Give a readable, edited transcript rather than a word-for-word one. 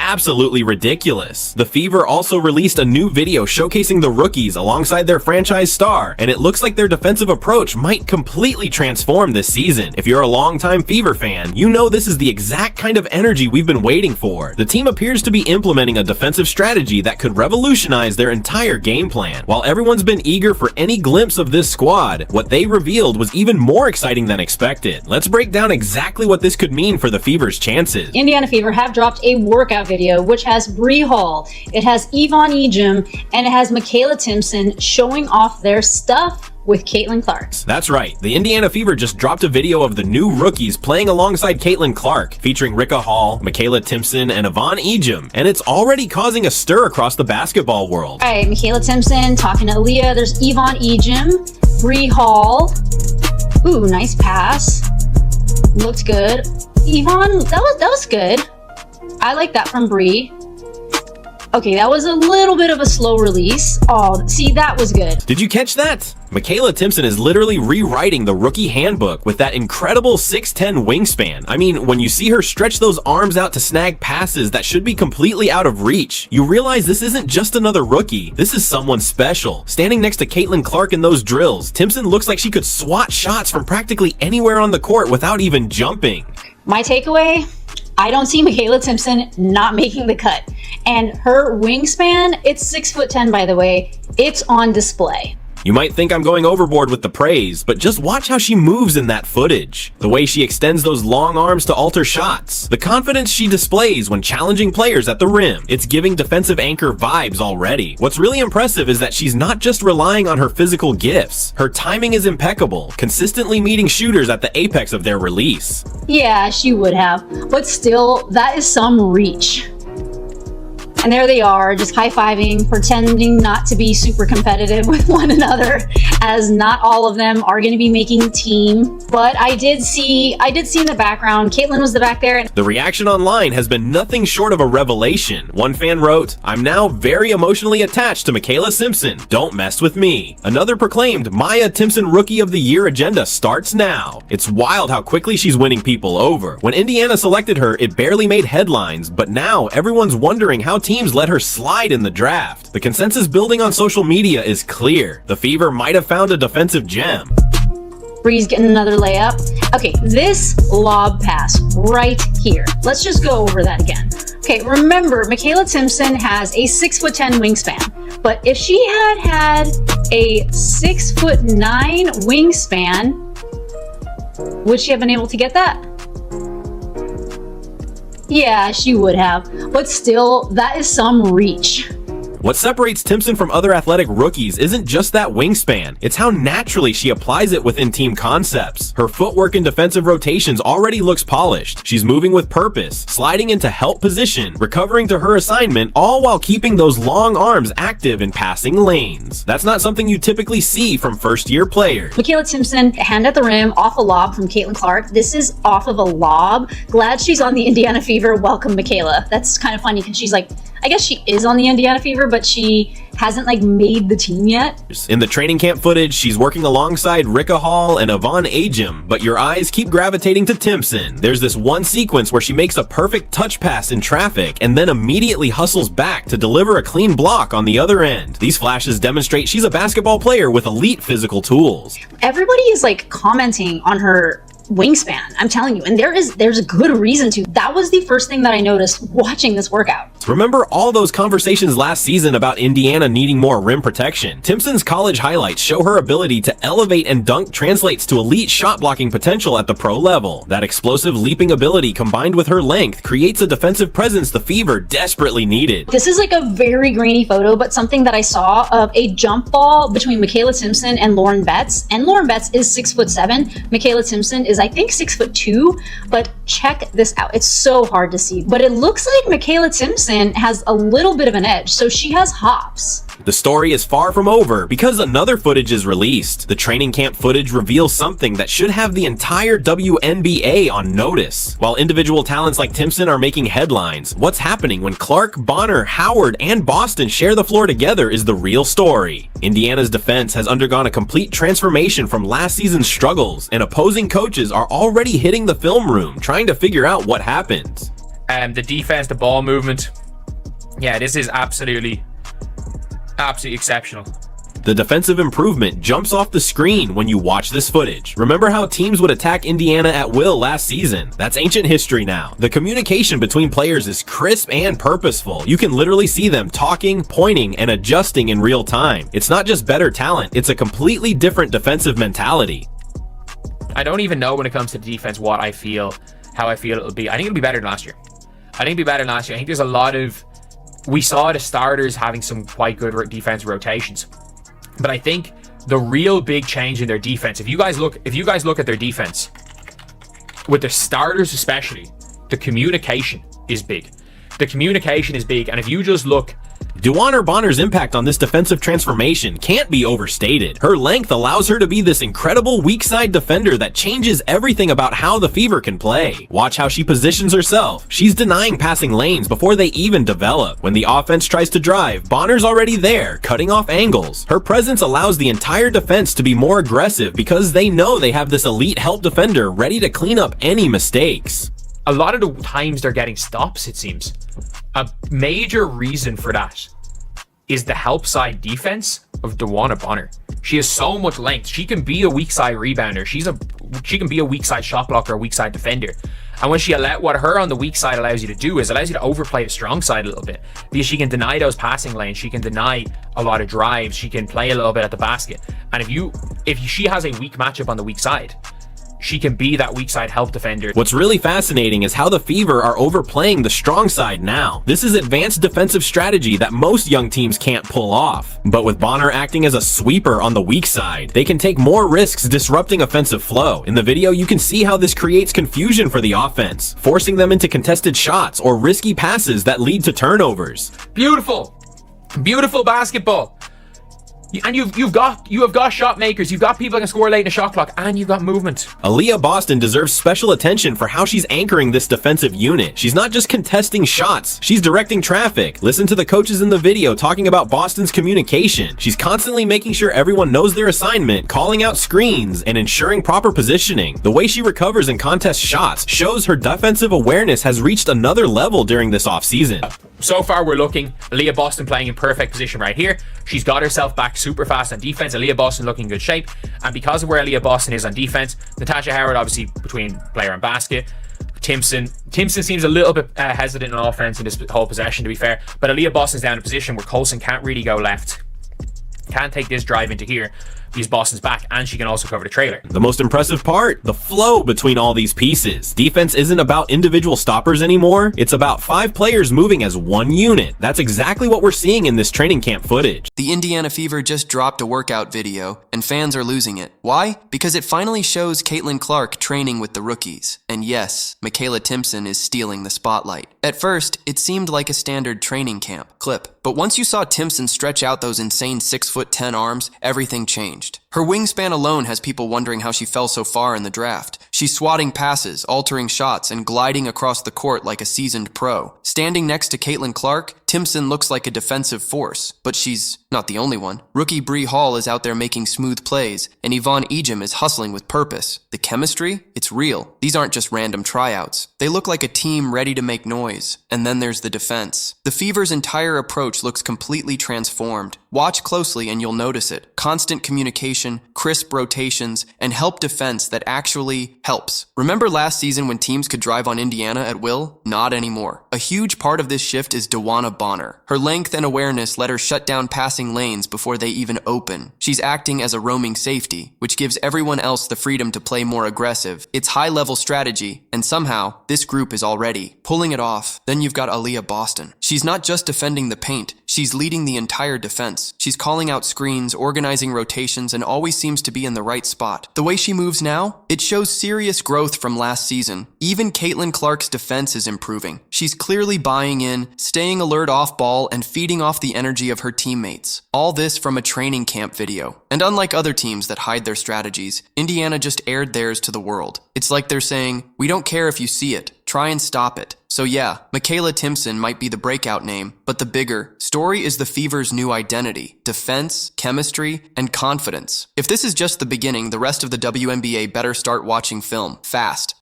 absolutely ridiculous. The Fever also released a new video showcasing the rookies alongside their franchise star, and it looks like their defensive approach might completely transform this season. If you're a longtime Fever fan, you know this is the exact kind of energy we've been waiting for. The team appears to be implementing a defensive strategy that could revolutionize their entire game plan. While everyone's been eager for any glimpse of this squad, what they revealed was even more exciting than expected. Let's break down exactly what this could mean for the Fever's chances. Indiana Fever have dropped a workout video which has Bree Hall, it has Yvonne Ejim, and it has Michaela Timpson showing off their stuff with Caitlin Clark. That's right, the Indiana Fever just dropped a video of the new rookies playing alongside Caitlin Clark, featuring Ricka Hall, Michaela Timpson, and Yvonne Ejim, and it's already causing a stir across the basketball world. All right, Michaela Timpson talking to Aaliyah, there's Yvonne Ejim, Bree Hall, ooh, nice pass, looked good. Yvonne, that was good. I like that from Bree. Okay, that was a little bit of a slow release. Oh, see, that was good. Did you catch that? Michaela Timpson is literally rewriting the rookie handbook with that incredible 6'10" wingspan. I mean, when you see her stretch those arms out to snag passes that should be completely out of reach, you realize this isn't just another rookie. This is someone special. Standing next to Caitlin Clark in those drills, Timpson looks like she could swat shots from practically anywhere on the court without even jumping. My takeaway? I don't see Michaela Timpson not making the cut. And her wingspan, it's 6'10" by the way, it's on display. You might think I'm going overboard with the praise, but just watch how she moves in that footage. The way she extends those long arms to alter shots. The confidence she displays when challenging players at the rim. It's giving defensive anchor vibes already. What's really impressive is that she's not just relying on her physical gifts. Her timing is impeccable, consistently meeting shooters at the apex of their release. Yeah, she would have, but still, that is some reach. And there they are, just high-fiving, pretending not to be super competitive with one another, as not all of them are going to be making the team. But I did see in the background, Caitlin was back there. And the reaction online has been nothing short of a revelation. One fan wrote, "I'm now very emotionally attached to Michaela Timpson. Don't mess with me." Another proclaimed, "Maya Timpson Rookie of the Year agenda starts now." It's wild how quickly she's winning people over. When Indiana selected her, it barely made headlines, but now everyone's wondering how teams let her slide in the draft. The consensus building on social media is clear. The Fever might have found a defensive gem. Bree's getting another layup. Okay, this lob pass right here. Let's just go over that again. Okay, remember, Michaela Timpson has a 6'10" wingspan, but if she had a 6'9" wingspan, would she have been able to get that? Yeah, she would have, but still, that is some reach. What separates Timpson from other athletic rookies isn't just that wingspan, it's how naturally she applies it within team concepts. Her footwork and defensive rotations already looks polished. She's moving with purpose, sliding into help position, recovering to her assignment, all while keeping those long arms active in passing lanes. That's not something you typically see from first-year players. Michaela Timpson, hand at the rim, off a lob from Caitlin Clark. This is off of a lob. Glad she's on the Indiana Fever. Welcome, Michaela. That's kind of funny because she's like, I guess she is on the Indiana Fever, but she hasn't like made the team yet. In the training camp footage, she's working alongside Ricka Hall and Yvonne Ejim, but your eyes keep gravitating to Timpson. There's this one sequence where she makes a perfect touch pass in traffic and then immediately hustles back to deliver a clean block on the other end. These flashes demonstrate she's a basketball player with elite physical tools. Everybody is like commenting on her wingspan, I'm telling you, and there's a good reason to. That was the first thing that I noticed watching this workout. Remember all those conversations last season about Indiana needing more rim protection? Timpson's college highlights show her ability to elevate and dunk translates to elite shot blocking potential at the pro level. That explosive leaping ability combined with her length creates a defensive presence the Fever desperately needed. This is like a very grainy photo, but something that I saw of a jump ball between Michaela Timpson and Lauren Betts. And Lauren Betts is 6'7". Michaela Timpson is, I think, 6'2", but check this out. It's so hard to see, but it looks like Michaela Timpson has a little bit of an edge, so she has hops. The story is far from over because another footage is released. The training camp footage reveals something that should have the entire WNBA on notice. While individual talents like Timpson are making headlines, what's happening when Clark, Bonner, Howard, and Boston share the floor together is the real story. Indiana's defense has undergone a complete transformation from last season's struggles, and opposing coaches are already hitting the film room trying to figure out what happened. The defense, the ball movement. Yeah, this is absolutely exceptional. The defensive improvement jumps off the screen when you watch this footage. Remember how teams would attack Indiana at will last season? That's ancient history now. The communication between players is crisp and purposeful. You can literally see them talking, pointing, and adjusting in real time. It's not just better talent, it's a completely different defensive mentality. I don't even know when it comes to defense how I feel it'll be. I think it'll be better than last year. I think there's a lot of... We saw the starters having some quite good defense rotations. But I think the real big change in their defense, if you guys look at their defense, with their starters especially, the communication is big. And if you just look... DeWanna Bonner's impact on this defensive transformation can't be overstated. Her length allows her to be this incredible weak side defender that changes everything about how the Fever can play. Watch how she positions herself. She's denying passing lanes before they even develop. When the offense tries to drive, Bonner's already there, cutting off angles. Her presence allows the entire defense to be more aggressive because they know they have this elite help defender ready to clean up any mistakes. A lot of the times they're getting stops, it seems. A major reason for that is the help side defense of DeWanna Bonner. She has so much length. She can be a weak side rebounder. She can be a weak side shot blocker, a weak side defender. And what her on the weak side allows you to do is allows you to overplay the strong side a little bit, because she can deny those passing lanes. She can deny a lot of drives. She can play a little bit at the basket. And if she has a weak matchup on the weak side, she can be that weak side help defender. What's really fascinating is how the Fever are overplaying the strong side now. This is advanced defensive strategy that most young teams can't pull off. But with Bonner acting as a sweeper on the weak side, they can take more risks disrupting offensive flow. In the video, you can see how this creates confusion for the offense, forcing them into contested shots or risky passes that lead to turnovers. Beautiful basketball. And you have got shot makers, you've got people that can score late in the shot clock, and you've got movement. Aaliyah Boston deserves special attention for how she's anchoring this defensive unit. She's not just contesting shots, she's directing traffic. Listen to the coaches in the video talking about Boston's communication. She's constantly making sure everyone knows their assignment, calling out screens, and ensuring proper positioning. The way she recovers and contests shots shows her defensive awareness has reached another level during this offseason. So far, we're looking Aaliyah Boston playing in perfect position right here. She's got herself back super fast on defense. Aaliyah Boston looking in good shape. And because of where Aaliyah Boston is on defense, Natasha Howard obviously between player and basket. Timpson seems a little bit hesitant on offense in this whole possession, to be fair. But Aaliyah Boston's down in a position where Coulson can't really go left. Can't take this drive into here because Boston's back, and she can also cover the trailer. The most impressive part, the flow between all these pieces. Defense isn't about individual stoppers anymore. It's about 5 players moving as one unit. That's exactly what we're seeing in this training camp footage. The Indiana Fever just dropped a workout video, and fans are losing it. Why? Because it finally shows Caitlin Clark training with the rookies. And yes, Michaela Timpson is stealing the spotlight. At first, it seemed like a standard training camp clip. But once you saw Timpson stretch out those insane 6'10" arms, everything changed. Her wingspan alone has people wondering how she fell so far in the draft. She's swatting passes, altering shots, and gliding across the court like a seasoned pro. Standing next to Caitlin Clark, Timpson looks like a defensive force, but she's not the only one. Rookie Bree Hall is out there making smooth plays, and Yvonne Ejim is hustling with purpose. The chemistry? It's real. These aren't just random tryouts. They look like a team ready to make noise. And then there's the defense. The Fever's entire approach looks completely transformed. Watch closely and you'll notice it. Constant communication, crisp rotations, and help defense that actually helps. Remember last season when teams could drive on Indiana at will? Not anymore. A huge part of this shift is DeWanna Bonner. Her length and awareness let her shut down passing lanes before they even open. She's acting as a roaming safety, which gives everyone else the freedom to play more aggressive. It's high-level strategy, and somehow, this group is already pulling it off. Then you've got Aaliyah Boston. She's not just defending the paint, she's leading the entire defense. She's calling out screens, organizing rotations, and always seems to be in the right spot. The way she moves now, it shows serious growth from last season. Even Caitlin Clark's defense is improving. She's clearly buying in, staying alert off ball, and feeding off the energy of her teammates. All this from a training camp video. And unlike other teams that hide their strategies, Indiana just aired theirs to the world. It's like they're saying, we don't care if you see it, try and stop it. So yeah, Michaela Timpson might be the breakout name, but the bigger story is the Fever's new identity, defense, chemistry, and confidence. If this is just the beginning, the rest of the WNBA better start watching film, fast.